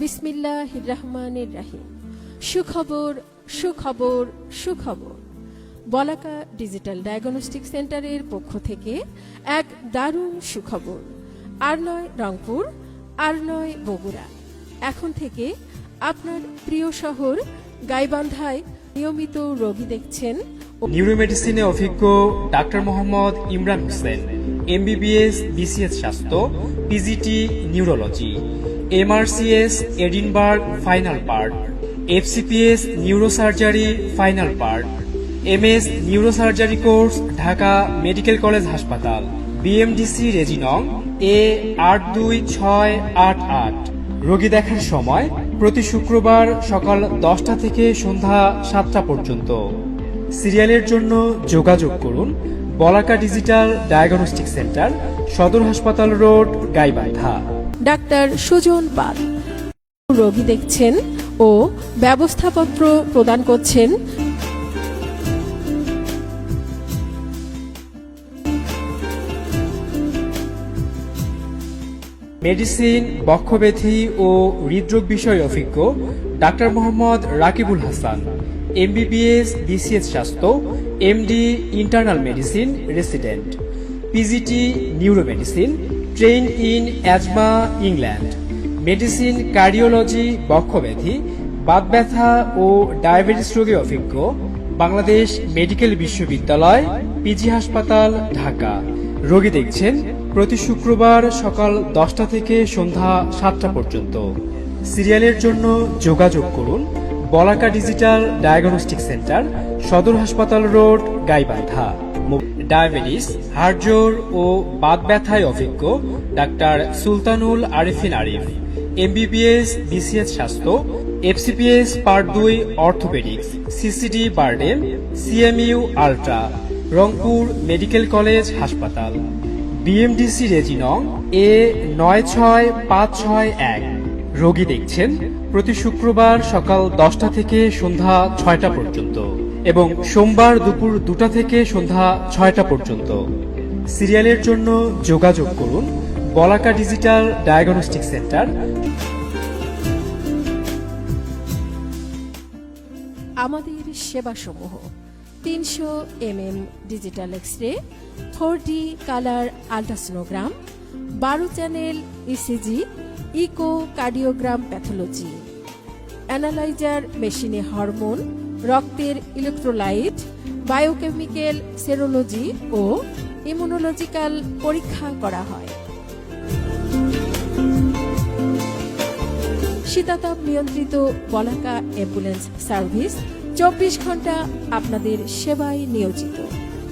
বিসমিল্লাহির রহমানির রহিম। সুখবর সুখবর সুখবর। বলাকা ডিজিটাল ডায়াগনস্টিক সেন্টারের পক্ষ থেকে এক দারুণ সুখবর। আর নয় রংপুর, আর নয় বগুড়া, এখন থেকে আপনার প্রিয় শহর গাইবান্ধায় নিয়মিত রোগী দেখছেন। নিউরোমেডিসিনে অভিজ্ঞ doctor Mohammad Imran Hossain, MBBS BCS স্বাস্থ্য, PGT neurology, MRCS Edinburgh final part, FCPS neurosurgery final part, MS neurosurgery course Dhaka medical college হাসপাতাল, বিএমডিসি রেজিনং A826888। রোগী দেখার সময় প্রতি শুক্রবার সকাল 10টা থেকে সন্ধ্যা 7টা পর্যন্ত। সিরিয়ালের জন্য যোগাযোগ করুন বলাকা ডিজিটাল ডায়াগনস্টিক সেন্টার, সদর হাসপাতাল রোড, গাইবান্ধা। ডাক্তার সুজন পাল রোগী দেখছেন ও ব্যবস্থাপত্র প্রদান করছেন। মেডিসিন, বক্ষব্যাধি ও হৃদরোগ বিষয়ে অভিজ্ঞ doctor Mohammad Rakibul Hasan, MBBS BCS স্বাস্থ্য, MD internal medicine resident, PGT neuromedicine, train in asthma England, medicine cardiology, বক্ষব্যাধি, বাত ব্যথা ও ডায়াবেটিস রোগে অভিজ্ঞ বাংলাদেশ মেডিকেল বিশ্ববিদ্যালয়, পিজি হাসপাতাল, ঢাকা। রোগী দেখছেন প্রতি শুক্রবার সকাল 10টা থেকে সন্ধ্যা 7টা পর্যন্ত। সিরিয়ালের জন্য যোগাযোগ করুন বলাকা ডিজিটাল ডায়াগনস্টিক সেন্টার, সদর হাসপাতাল রোড, গাইবান্ধা। ডায়াবেটিস, হাড়জোড় ও বাত ব্যথায় অভিজ্ঞ ডাক্তার সুলতানুল আরিফিন আরিফ, এমবিবিএস বিসিএস স্বাস্থ্য, FCPS part 2 orthopaedics, CCD BIRDEM, CMU ultra, Rangpur medical college হাসপাতাল, বিএমডিসি রেজিনং A96561। রোগী দেখছেন প্রতি শুক্রবার সকাল 10টা থেকে সন্ধ্যা 6টা পর্যন্ত এবং সোমবার দুপুর 2টা থেকে সন্ধ্যা 6টা পর্যন্ত। সিরিয়ালের জন্য যোগাযোগ করুন বলাকা ডিজিটাল ডায়াগনস্টিক সেন্টার। আমাদের সেবাসমূহ: 300 mm digital X ray, 4D colour ultrasonogram, 12 channel ECG, echo cardiogram pathology, analyser মেশিনে হরমোন, রক্তের ইলেকট্রোলাইট, বায়োকেমিক্যাল সেরোলজি ও ইমিউনোলজিক্যাল পরীক্ষা করা হয়। শীতাতাপ নিয়ন্ত্রিত বলাকা অ্যাম্বুলেন্স সার্ভিস 24 ঘন্টা আপনাদের সেবায় নিয়োজিত।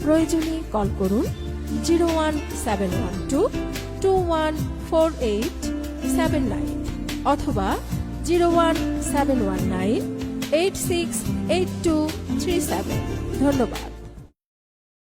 প্রয়োজনে কল করুন 01712 214879 অথবা 01719 868237। ধন্যবাদ।